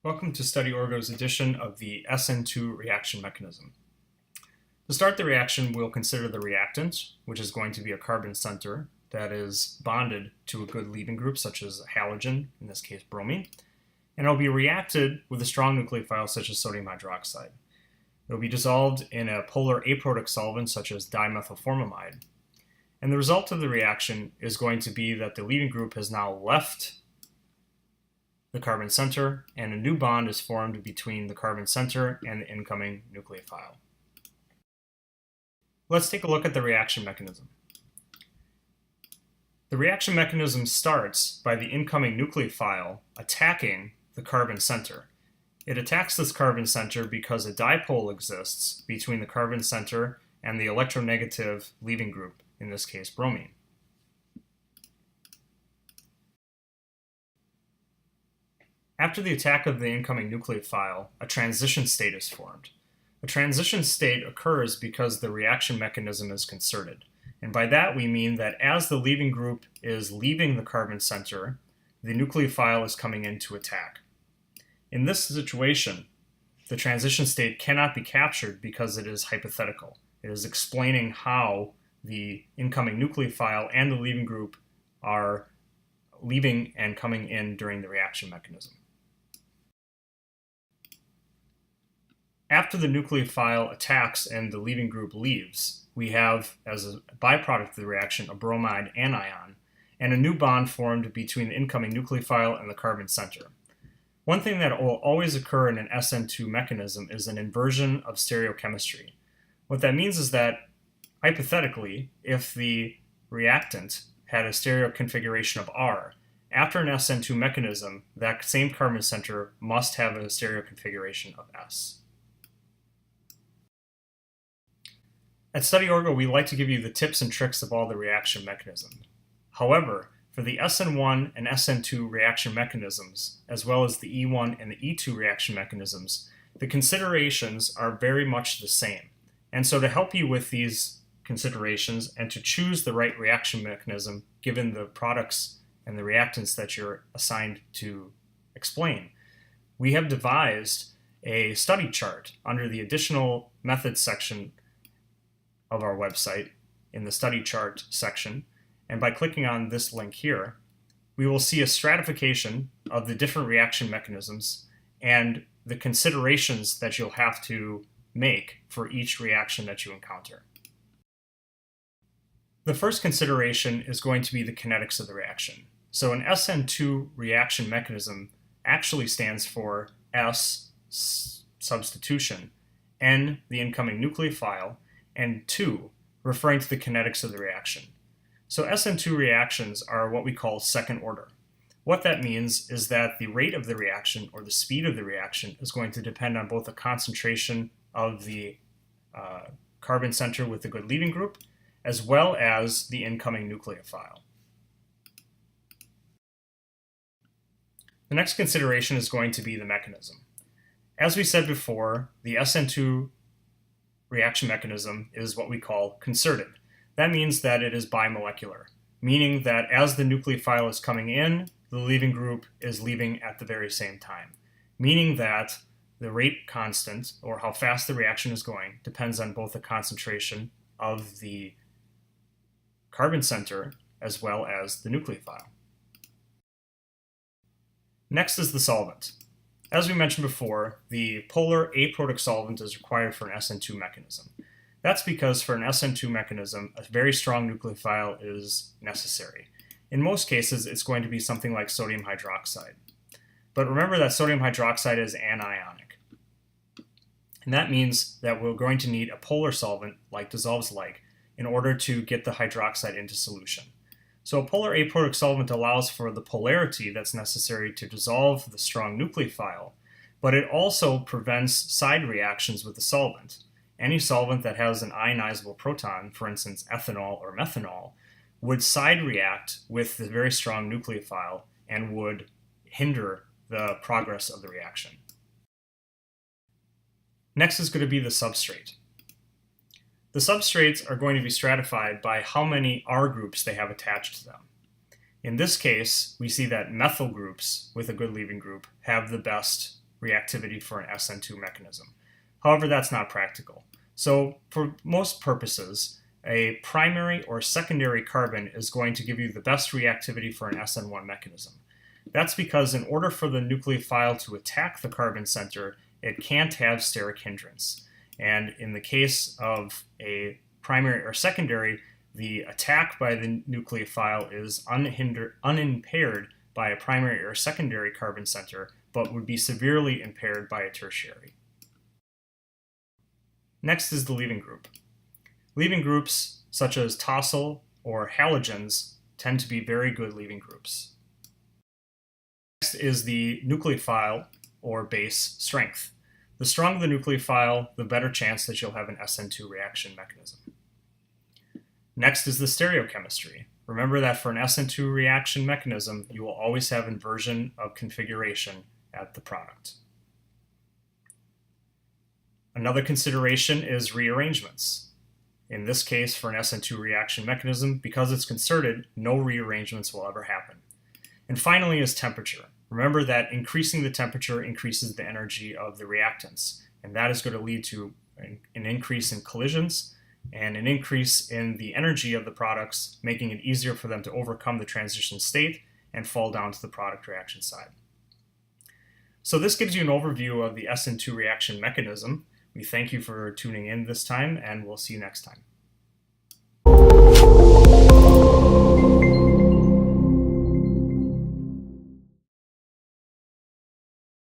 Welcome to StudyOrgo's edition of the SN2 reaction mechanism. To start the reaction, we'll consider the reactant, which is going to be a carbon center that is bonded to a good leaving group, such as a halogen, in this case bromine, and it'll be reacted with a strong nucleophile, such as sodium hydroxide. It will be dissolved in a polar aprotic solvent, such as dimethylformamide, and the result of the reaction is going to be that the leaving group has now left the carbon center, and a new bond is formed between the carbon center and the incoming nucleophile. Let's take a look at the reaction mechanism. The reaction mechanism starts by the incoming nucleophile attacking the carbon center. It attacks this carbon center because a dipole exists between the carbon center and the electronegative leaving group, in this case bromine. After the attack of the incoming nucleophile, a transition state is formed. A transition state occurs because the reaction mechanism is concerted. And by that we mean that as the leaving group is leaving the carbon center, the nucleophile is coming in to attack. In this situation, the transition state cannot be captured because it is hypothetical. It is explaining how the incoming nucleophile and the leaving group are leaving and coming in during the reaction mechanism. After the nucleophile attacks and the leaving group leaves, we have, as a byproduct of the reaction, a bromide anion, and a new bond formed between the incoming nucleophile and the carbon center. One thing that will always occur in an SN2 mechanism is an inversion of stereochemistry. What that means is that, hypothetically, if the reactant had a stereo configuration of R, after an SN2 mechanism, that same carbon center must have a stereo configuration of S. At StudyOrgo, we like to give you the tips and tricks of all the reaction mechanisms. However, for the SN1 and SN2 reaction mechanisms, as well as the E1 and the E2 reaction mechanisms, the considerations are very much the same. And so to help you with these considerations and to choose the right reaction mechanism, given the products and the reactants that you're assigned to explain, we have devised a study chart under the additional methods section of our website in the study chart section, and by clicking on this link here, we will see a stratification of the different reaction mechanisms and the considerations that you'll have to make for each reaction that you encounter. The first consideration is going to be the kinetics of the reaction. So an SN2 reaction mechanism actually stands for S, substitution, N, the incoming nucleophile, and 2, referring to the kinetics of the reaction. So SN2 reactions are what we call second order. What that means is that the rate of the reaction or the speed of the reaction is going to depend on both the concentration of the carbon center with the good leaving group as well as the incoming nucleophile. The next consideration is going to be the mechanism. As we said before, the SN2 reaction mechanism is what we call concerted. That means that it is bimolecular, meaning that as the nucleophile is coming in, the leaving group is leaving at the very same time, meaning that the rate constant, or how fast the reaction is going, depends on both the concentration of the carbon center as well as the nucleophile. Next is the solvent. As we mentioned before, the polar aprotic solvent is required for an SN2 mechanism. That's because for an SN2 mechanism, a very strong nucleophile is necessary. In most cases, it's going to be something like sodium hydroxide. But remember that sodium hydroxide is anionic. And that means that we're going to need a polar solvent, like dissolves like, in order to get the hydroxide into solution. So a polar aprotic solvent allows for the polarity that's necessary to dissolve the strong nucleophile, but it also prevents side reactions with the solvent. Any solvent that has an ionizable proton, for instance ethanol or methanol, would side react with the very strong nucleophile and would hinder the progress of the reaction. Next is going to be the substrate. The substrates are going to be stratified by how many R groups they have attached to them. In this case, we see that methyl groups with a good leaving group have the best reactivity for an SN2 mechanism. However, that's not practical. So for most purposes, a primary or secondary carbon is going to give you the best reactivity for an SN1 mechanism. That's because in order for the nucleophile to attack the carbon center, it can't have steric hindrance. And in the case of a primary or secondary, the attack by the nucleophile is unimpaired by a primary or secondary carbon center, but would be severely impaired by a tertiary. Next is the leaving group. Leaving groups such as tosyl or halogens tend to be very good leaving groups. Next is the nucleophile or base strength. The stronger the nucleophile, the better chance that you'll have an SN2 reaction mechanism. Next is the stereochemistry. Remember that for an SN2 reaction mechanism, you will always have inversion of configuration at the product. Another consideration is rearrangements. In this case, for an SN2 reaction mechanism, because it's concerted, no rearrangements will ever happen. And finally is temperature. Remember that increasing the temperature increases the energy of the reactants, and that is going to lead to an increase in collisions and an increase in the energy of the products, making it easier for them to overcome the transition state and fall down to the product reaction side. So this gives you an overview of the SN2 reaction mechanism. We thank you for tuning in this time, and we'll see you next time.